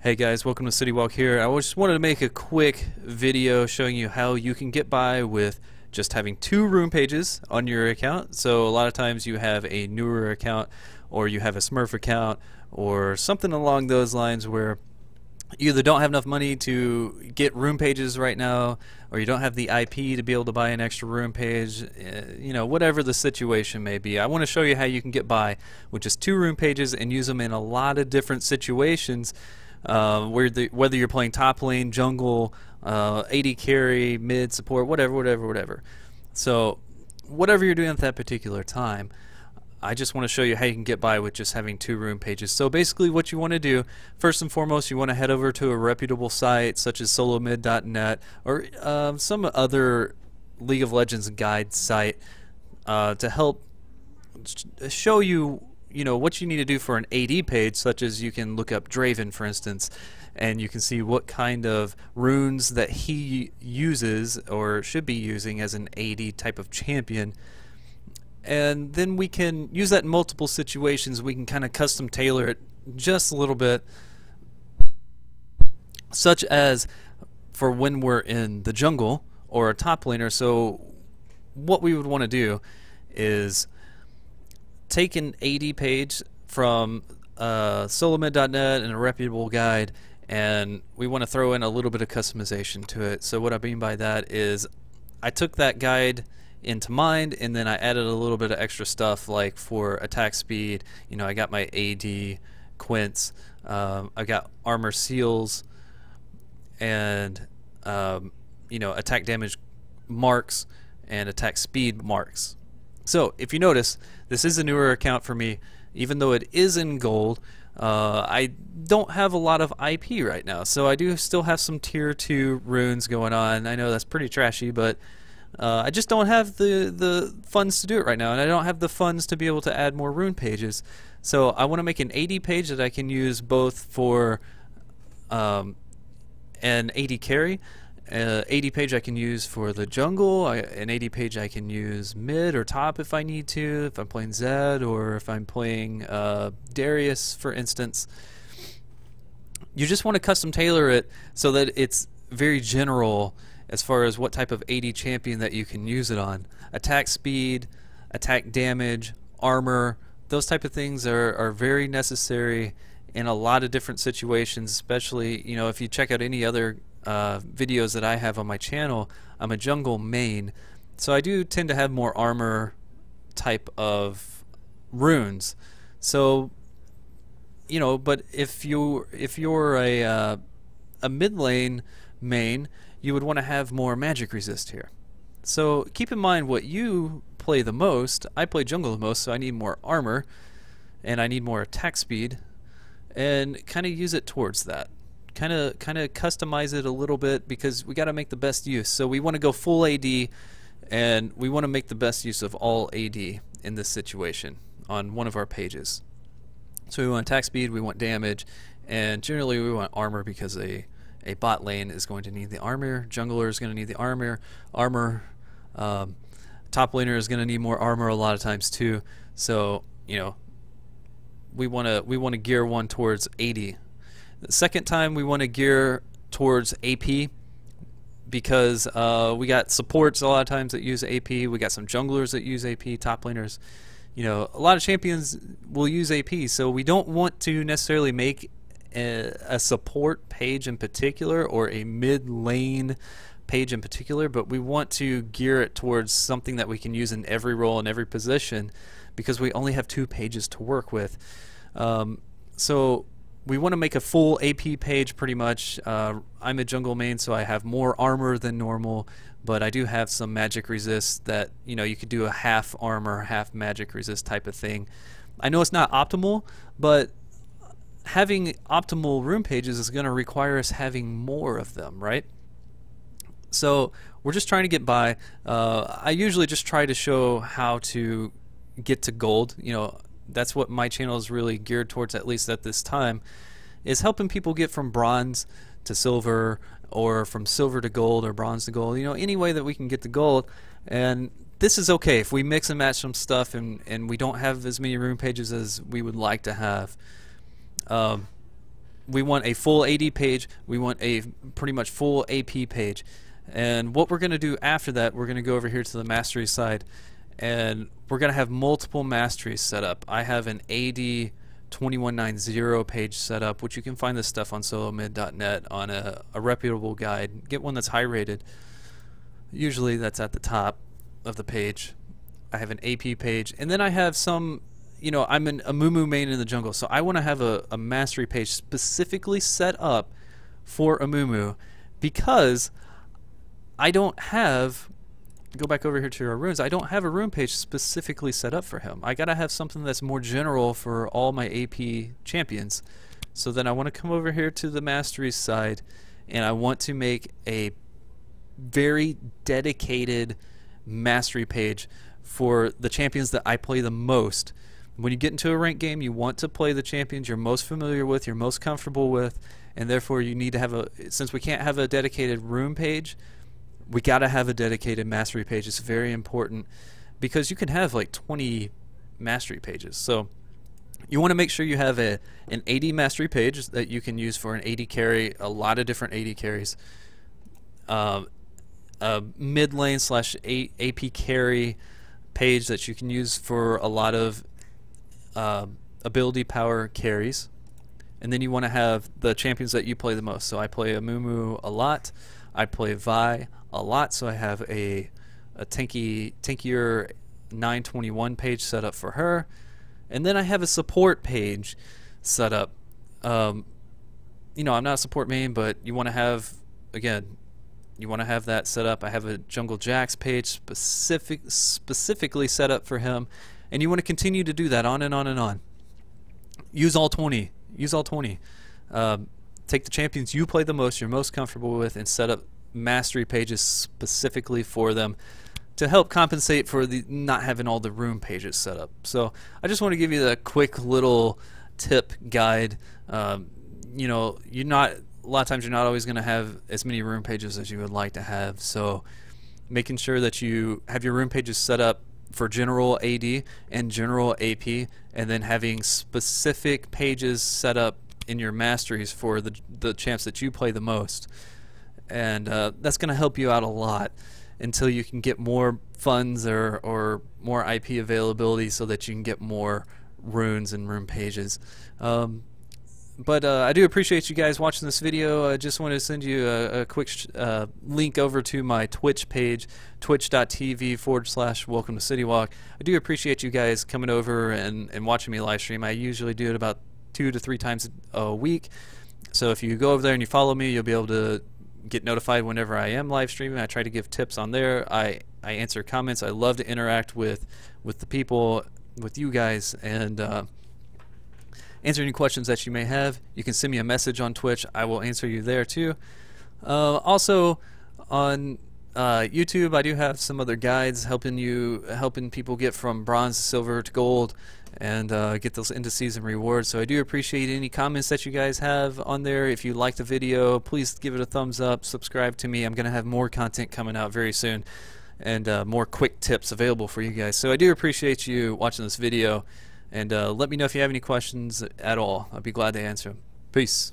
Hey guys, welcome to City Walk here. I just wanted to make a quick video showing you how you can get by with just having 2 rune pages on your account. So a lot of times you have a newer account or you have a Smurf account or something along those lines where you either don't have enough money to get rune pages right now, or you don't have the IP to be able to buy an extra rune page, you know, whatever the situation may be. I want to show you how you can get by with just 2 rune pages and use them in a lot of different situations, whether you're playing top lane, jungle, AD carry, mid, support, whatever. So whatever you're doing at that particular time, I just want to show you how you can get by with just having 2 rune pages. So basically what you want to do, first and foremost, you want to head over to a reputable site such as solomid.net or some other League of Legends guide site to help show you what you need to do for an AD page, such as you can look up Draven, for instance, and you can see what kind of runes that he uses or should be using as an AD type of champion. And then we can use that in multiple situations. We can kind of custom tailor it just a little bit, such as for when we're in the jungle or a top laner. So what we would want to do is take an AD page from solomid.net and a reputable guide, and we want to throw in a little bit of customization to it. So what I mean by that is I took that guide into mind, and then I added a little bit of extra stuff, like for attack speed, I got my AD quints, I got armor seals, and attack damage marks and attack speed marks. So if you notice, this is a newer account for me. Even though it is in gold, I don't have a lot of IP right now, so I do still have some tier 2 runes going on. I know that's pretty trashy, but I just don't have the funds to do it right now, and I don't have the funds to be able to add more rune pages. So I want to make an AD page that I can use both for an AD carry, AD page I can use for the jungle, an AD page I can use mid or top if I need to, if I'm playing Zed or if I'm playing Darius, for instance. You just want to custom tailor it so that it's very general as far as what type of AD champion that you can use it on. Attack speed, attack damage, armor, those type of things are very necessary in a lot of different situations, especially if you check out any other videos that I have on my channel. I'm a jungle main, so I do tend to have more armor type of runes. So but if you're a mid lane main, you would want to have more magic resist here. So keep in mind what you play the most. I play jungle the most, so I need more armor and I need more attack speed, and kind of use it towards that. Kind of customize it a little bit, because we got to make the best use. So we want to go full AD, and we want to make the best use of all AD in this situation on one of our pages. So we want attack speed, we want damage, and generally we want armor, because a bot lane is going to need the armor, jungler is going to need the armor, top laner is going to need more armor a lot of times too. So we want to gear one towards AD. The second time we want to gear towards AP, because we got supports a lot of times that use AP, we got some junglers that use AP, top laners. A lot of champions will use AP, so we don't want to necessarily make a support page in particular or a mid lane page in particular, but we want to gear it towards something that we can use in every role and every position, because we only have 2 pages to work with. So we want to make a full AP page pretty much. I'm a jungle main, so I have more armor than normal, but I do have some magic resist that you could do a half armor, half magic resist type of thing. I know it's not optimal, but having optimal rune pages is going to require us having more of them, right? So we're just trying to get by. I usually just try to show how to get to gold. That's what my channel is really geared towards, at least at this time, is helping people get from bronze to silver, or from silver to gold, or bronze to gold, any way that we can get to gold. And this is okay if we mix and match some stuff and we don't have as many rune pages as we would like to have. we want a full AD page, we want a pretty much full AP page. And what we're going to do after that, we're going to go over here to the mastery side, and we're going to have multiple masteries set up. I have an AD 2190 page set up, which you can find this stuff on solomid.net on a reputable guide. Get one that's high rated. Usually that's at the top of the page. I have an AP page, and then I have some, you know, I'm a Mumu main in the jungle, so I want to have a mastery page specifically set up for a Mumu, because I don't have, go back over here to our runes, I don't have a rune page specifically set up for him. I gotta have something that's more general for all my AP champions. So then I want to come over here to the mastery side, and I want to make a very dedicated mastery page for the champions that I play the most. When you get into a ranked game, you want to play the champions you're most familiar with, you're most comfortable with, and therefore you need to have a, since we can't have a dedicated rune page, we gotta have a dedicated mastery page. It's very important, because you can have like 20 mastery pages. So you want to make sure you have an AD mastery page that you can use for an AD carry, a lot of different AD carries, a mid lane / AP carry page that you can use for a lot of ability power carries, and then you want to have the champions that you play the most. So I play a Mumu a lot, I play Vi a lot, so I have a tankier 921 page set up for her, and then I have a support page set up. You know, I'm not a support main, but you want to have, again, you want to have that set up. I have a Jungle Jax page specifically set up for him, and you want to continue to do that on and on and on. Use all 20. Use all 20. Take the champions you play the most, you're most comfortable with, and set up mastery pages specifically for them to help compensate for the not having all the rune pages set up. So I just want to give you the quick little tip guide. You know, a lot of times you're not always going to have as many rune pages as you would like to have, so making sure that you have your rune pages set up for general AD and general AP, and then having specific pages set up in your masteries for the champs that you play the most. And that's going to help you out a lot until you can get more funds or more IP availability, so that you can get more runes and rune pages. But I do appreciate you guys watching this video. I just want to send you a quick link over to my Twitch page, twitch.tv/welcome to City Walk. I do appreciate you guys coming over and watching me live stream. I usually do it about 2 to 3 times a week. So if you go over there and you follow me, you'll be able to get notified whenever I am live streaming. I try to give tips on there. I answer comments. I love to interact with the people, with you guys, and answer any questions that you may have. You can send me a message on Twitch. I will answer you there too. Also on YouTube, I do have some other guides helping people get from bronze to silver to gold, and get those into season rewards. So I do appreciate any comments that you guys have on there. If you like the video, please give it a thumbs up, subscribe to me. I'm gonna have more content coming out very soon, and more quick tips available for you guys. So I do appreciate you watching this video, and let me know if you have any questions at all. I'd be glad to answer them. Peace.